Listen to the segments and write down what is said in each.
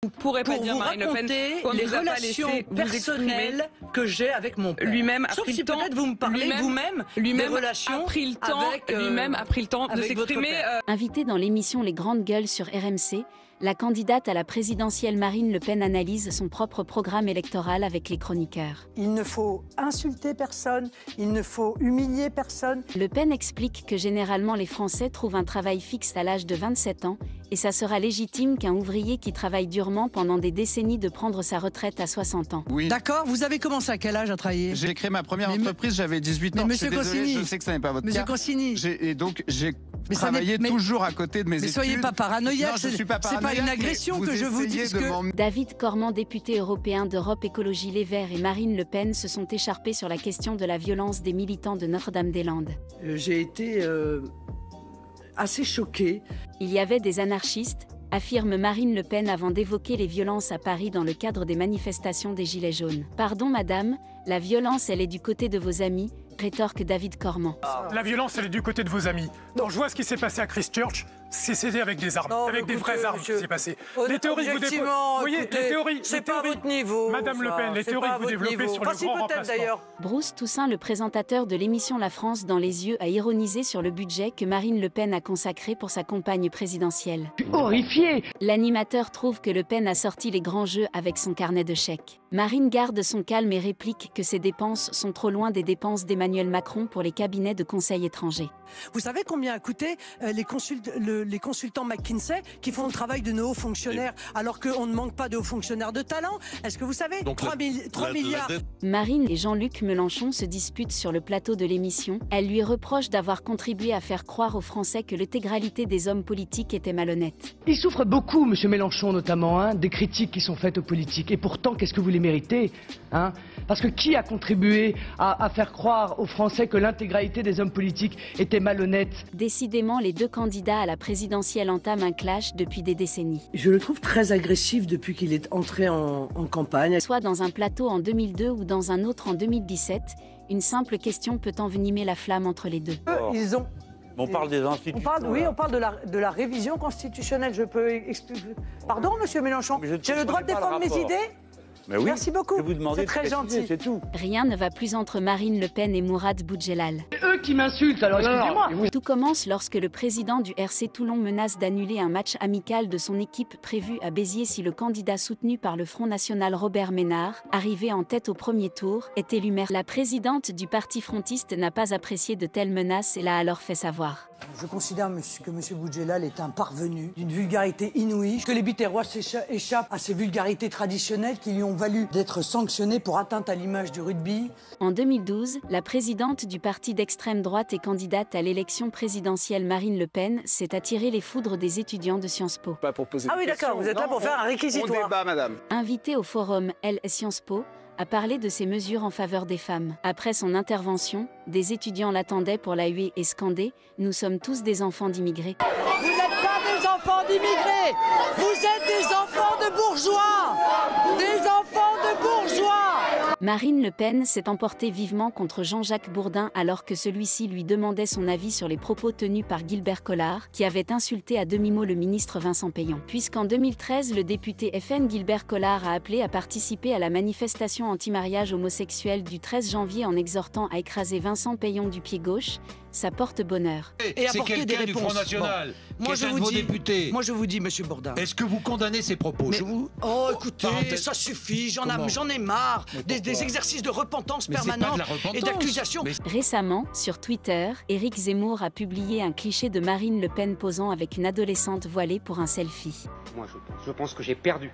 Vous ne pourrez pas dire, Marine Le Pen, qu'on les nous a pas relations laissé vous personnelles que j'ai avec mon père. Lui-même a Sauf pris si le temps. peut-être vous me parlez vous-même des relations lui-même a pris le temps de s'exprimer. Invitée dans l'émission Les Grandes Gueules sur RMC, la candidate à la présidentielle Marine Le Pen analyse son propre programme électoral avec les chroniqueurs. Il ne faut insulter personne, il ne faut humilier personne. Le Pen explique que généralement les Français trouvent un travail fixe à l'âge de 27 ans et ça sera légitime qu'un ouvrier qui travaille durement pendant des décennies de prendre sa retraite à 60 ans. Oui. D'accord, vous avez commencé à quel âge à travailler? J'ai créé ma première entreprise, j'avais 18 ans. Mais je suis monsieur désolé, Consigny, je sais que ça n'est pas votre Monsieur cas. Consigny. Et donc j'ai travaillé toujours à côté de mes études. Mais soyez pas paranoïaque, Non, je suis pas paranoïaque, c'est pas une agression que je vous dis. David Cormand, député européen d'Europe Écologie Les Verts, et Marine Le Pen se sont écharpés sur la question de la violence des militants de Notre-Dame-des-Landes. J'ai été assez choqué. Il y avait des anarchistes, affirme Marine Le Pen avant d'évoquer les violences à Paris dans le cadre des manifestations des Gilets jaunes. Pardon madame, la violence elle est du côté de vos amis, rétorque David Cormand. La violence elle est du côté de vos amis. Donc je vois ce qui s'est passé à Christchurch, c'est avec des armes, avec des vraies armes qui s'est passé. Les théories que vous développez, vous voyez, les théories, c'est pas votre niveau. Madame Le Pen, les théories que vous développez sur le grand remplacement. Bruce Toussaint, le présentateur de l'émission La France dans les yeux, a ironisé sur le budget que Marine Le Pen a consacré pour sa campagne présidentielle. Je suis horrifié. L'animateur trouve que Le Pen a sorti les grands jeux avec son carnet de chèques. Marine garde son calme et réplique que ses dépenses sont trop loin des dépenses d'Emmanuel Macron pour les cabinets de conseil étrangers. Vous savez combien a coûté les consultants McKinsey qui font le travail de nos hauts fonctionnaires alors qu'on ne manque pas de hauts fonctionnaires de talent? Est-ce que vous savez? 3 milliards. Marine et Jean-Luc Mélenchon se disputent sur le plateau de l'émission. Elle lui reproche d'avoir contribué à faire croire aux Français que l'intégralité des hommes politiques était malhonnête. Il souffre beaucoup, monsieur Mélenchon notamment, des critiques qui sont faites aux politiques. Et pourtant, qu'est-ce que vous les méritez, Parce que qui a contribué à faire croire aux Français que l'intégralité des hommes politiques était malhonnête? Décidément, les deux candidats à la présidentielle entament un clash depuis des décennies. Je le trouve très agressif depuis qu'il est entré en campagne. Soit dans un plateau en 2002 ou dans un autre en 2017, une simple question peut envenimer la flamme entre les deux. On parle des institutions. On parle de la révision constitutionnelle. Je peux expliquer. Pardon, monsieur Mélenchon, j'ai le droit de défendre mes idées? Mais oui, merci beaucoup, c'est très gentil. C'est tout. Rien ne va plus entre Marine Le Pen et Mourad Boudjelal. C'est eux qui m'insultent, alors excusez-moi. Tout commence lorsque le président du RC Toulon menace d'annuler un match amical de son équipe prévu à Béziers si le candidat soutenu par le Front National Robert Ménard, arrivé en tête au premier tour, est élu maire. La présidente du parti frontiste n'a pas apprécié de telles menaces et l'a alors fait savoir. Je considère que M. Boudjelal est un parvenu d'une vulgarité inouïe, que les Biterrois échappent à ces vulgarités traditionnelles qui lui ont valu d'être sanctionné pour atteinte à l'image du rugby. En 2012, la présidente du parti d'extrême droite et candidate à l'élection présidentielle Marine Le Pen s'est attiré les foudres des étudiants de Sciences Po. Ah oui d'accord, vous êtes là pour faire un réquisitoire. On débat, madame. Invitée au forum Elle Sciences Po, a parlé de ses mesures en faveur des femmes. Après son intervention, des étudiants l'attendaient pour la huer et scander « Nous sommes tous des enfants d'immigrés ». Vous n'êtes pas des enfants d'immigrés, vous êtes des enfants de bourgeois. Des enfants de bourgeois. Marine Le Pen s'est emportée vivement contre Jean-Jacques Bourdin alors que celui-ci lui demandait son avis sur les propos tenus par Gilbert Collard, qui avait insulté à demi-mot le ministre Vincent Peillon. Puisqu'en 2013, le député FN Gilbert Collard a appelé à participer à la manifestation anti-mariage homosexuel du 13 janvier en exhortant à écraser Vincent Peillon du pied gauche, ça porte bonheur. Et c'est quelqu'un du Front National, qui est un de vos députés. Moi je vous dis, monsieur Bourdin. Est-ce que vous condamnez ces propos? Oh écoutez, ça suffit, j'en ai marre des exercices de repentance permanents et d'accusations. Récemment, sur Twitter, Éric Zemmour a publié un cliché de Marine Le Pen posant avec une adolescente voilée pour un selfie. Moi je pense que j'ai perdu.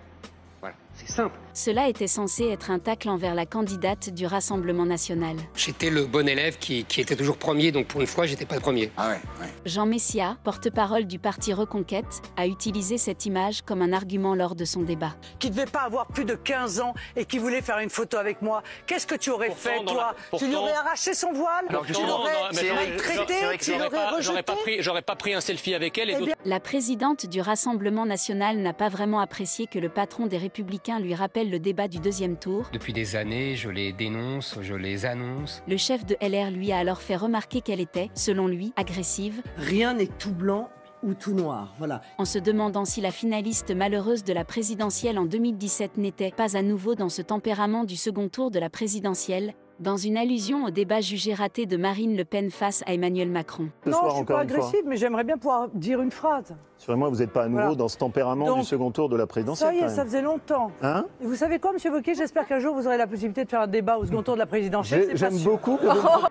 Voilà, c'est simple. Cela était censé être un tacle envers la candidate du Rassemblement national. J'étais le bon élève qui était toujours premier, donc pour une fois, j'étais pas le premier. Ah ouais. Jean Messia, porte-parole du parti Reconquête, a utilisé cette image comme un argument lors de son débat. Qui ne devait pas avoir plus de 15 ans et qui voulait faire une photo avec moi, qu'est-ce que tu aurais fait, toi? Tu lui aurais arraché son voile? Tu l'aurais traité? Tu l'aurais rejeté? J'aurais pas pris un selfie avec elle. La présidente du Rassemblement national n'a pas vraiment apprécié que le patron des Républicains lui rappelle le débat du deuxième tour. Depuis des années, je les dénonce, je les annonce. Le chef de LR lui a alors fait remarquer qu'elle était, selon lui, agressive. Rien n'est tout blanc ou tout noir. Voilà. En se demandant si la finaliste malheureuse de la présidentielle en 2017 n'était pas à nouveau dans ce tempérament du second tour de la présidentielle, dans une allusion au débat jugé raté de Marine Le Pen face à Emmanuel Macron. Non, je ne suis pas agressive, mais j'aimerais bien pouvoir dire une phrase. Sûrement, vous n'êtes pas à nouveau dans ce tempérament du second tour de la présidentielle. Ça y est, ça faisait longtemps. Hein? Et vous savez quoi, M. Wauquiez, j'espère qu'un jour vous aurez la possibilité de faire un débat au second tour de la présidentielle. J'aime beaucoup.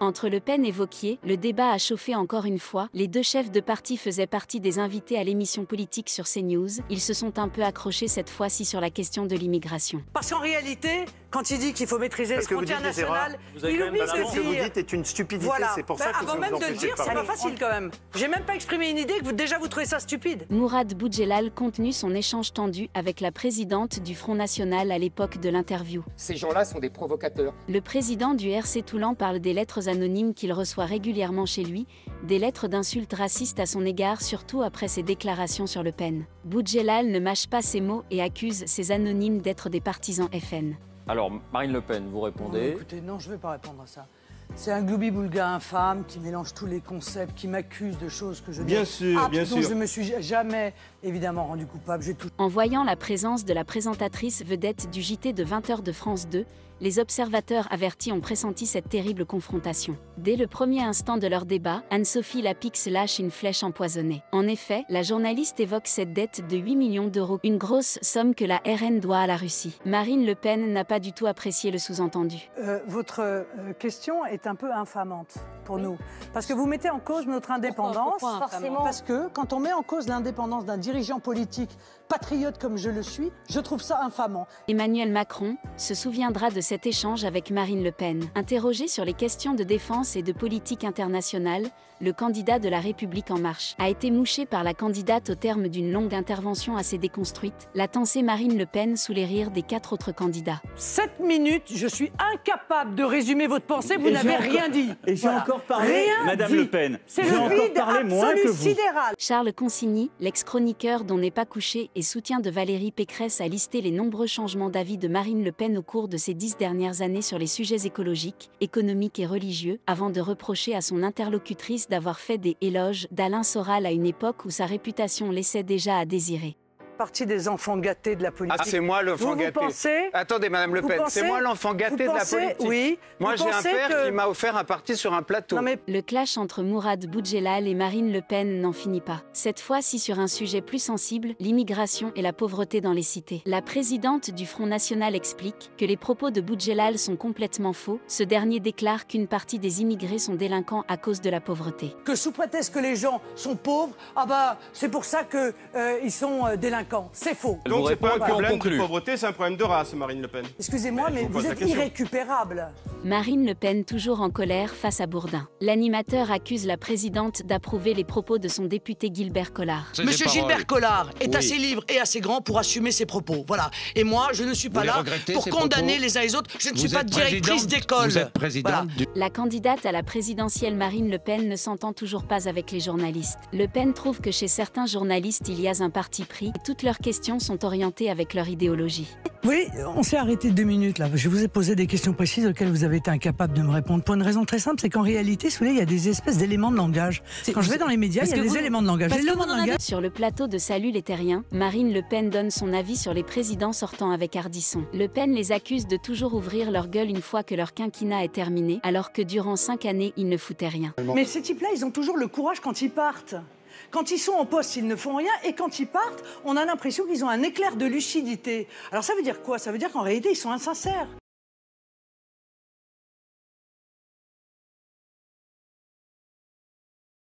Entre Le Pen et Wauquiez, le débat a chauffé encore une fois. Les deux chefs de parti faisaient partie des invités à l'émission politique sur CNews. Ils se sont un peu accrochés cette fois-ci sur la question de l'immigration. Parce qu'en réalité, quand il dit qu'il faut maîtriser les frontières nationales, il oublie de dire... Ce que vous dites est une stupidité, c'est pour ça que avant même de le dire, c'est pas facile quand même. J'ai même pas exprimé une idée que vous trouvez ça stupide. Mourad Boudjelal contenu son échange tendu avec la présidente du Front National à l'époque de l'interview. Ces gens-là sont des provocateurs. Le président du RC Toulan parle des lettres anonymes qu'il reçoit régulièrement chez lui, des lettres d'insultes racistes à son égard, surtout après ses déclarations sur Le Pen. Boudjelal ne mâche pas ses mots et accuse ces anonymes d'être des partisans FN. Alors, Marine Le Pen, vous répondez. Écoutez, non, je ne vais pas répondre à ça. C'est un gloubi-boulga infâme qui mélange tous les concepts, qui m'accuse de choses que je bien sûr. je ne me suis jamais, évidemment, rendu coupable. En voyant la présence de la présentatrice vedette du JT de 20h de France 2, les observateurs avertis ont pressenti cette terrible confrontation. Dès le premier instant de leur débat, Anne-Sophie Lapix lâche une flèche empoisonnée. En effet, la journaliste évoque cette dette de 8 millions d'euros, une grosse somme que la RN doit à la Russie. Marine Le Pen n'a pas du tout apprécié le sous-entendu. Votre question est un peu infamante pour nous, parce que vous mettez en cause notre indépendance. Pourquoi forcément? Parce que quand on met en cause l'indépendance d'un dirigeant politique patriote comme je le suis, je trouve ça infamant. Emmanuel Macron se souviendra de cet échange avec Marine Le Pen. Interrogé sur les questions de défense et de politique internationale, le candidat de La République En Marche a été mouché par la candidate au terme d'une longue intervention assez déconstruite, la tensée Marine Le Pen sous les rires des 4 autres candidats. 7 minutes, je suis incapable de résumer votre pensée, vous n'avez rien dit. Et j'ai encore parlé, Madame Le Pen. C'est le vide absolu sidéral. Charles Consigny, l'ex-chroniqueur dont n'est pas couché et soutien de Valérie Pécresse, a listé les nombreux changements d'avis de Marine Le Pen au cours de ces 10 dernières années sur les sujets écologiques, économiques et religieux, avant de reprocher à son interlocutrice d'avoir fait des éloges d'Alain Soral à une époque où sa réputation laissait déjà à désirer. Partie des enfants gâtés de la politique. Ah, c'est moi l'enfant gâté. Attendez, Madame Le Pen, c'est moi l'enfant gâté de la politique. Oui. Moi, j'ai un père qui m'a offert un parti sur un plateau. Le clash entre Mourad Boudjelal et Marine Le Pen n'en finit pas. Cette fois-ci sur un sujet plus sensible, l'immigration et la pauvreté dans les cités. La présidente du Front National explique que les propos de Boudjelal sont complètement faux. Ce dernier déclare qu'une partie des immigrés sont délinquants à cause de la pauvreté. Que sous prétexte que les gens sont pauvres, c'est pour ça qu'ils sont délinquants. C'est faux. Donc c'est pas un problème de pauvreté, c'est un problème de race, Marine Le Pen. Excusez-moi, mais vous êtes irrécupérable. Marine Le Pen toujours en colère face à Bourdin. L'animateur accuse la présidente d'approuver les propos de son député Gilbert Collard. Monsieur Gilbert Collard est assez libre et assez grand pour assumer ses propos. Voilà. Et moi, je ne suis pas là pour condamner les uns les autres. Je ne suis pas directrice d'école. Vous êtes présidente du... La candidate à la présidentielle Marine Le Pen ne s'entend toujours pas avec les journalistes. Le Pen trouve que chez certains journalistes, il y a un parti pris et toutes leurs questions sont orientées avec leur idéologie. Oui, on s'est arrêté 2 minutes là. Je vous ai posé des questions précises auxquelles vous avez été incapable de me répondre. Pour une raison très simple, c'est qu'en réalité, sous il y a des espèces d'éléments de langage. Quand je vais dans les médias, il y a des éléments de langage. Sur le plateau de Salut les Terriens, Marine Le Pen donne son avis sur les présidents sortant avec Ardisson. Le Pen les accuse de toujours ouvrir leur gueule une fois que leur quinquennat est terminé, alors que durant 5 années, ils ne foutaient rien. Mais ces types-là, ils ont toujours le courage quand ils partent. Quand ils sont en poste, ils ne font rien. Et quand ils partent, on a l'impression qu'ils ont un éclair de lucidité. Alors ça veut dire quoi? Ça veut dire qu'en réalité, ils sont insincères.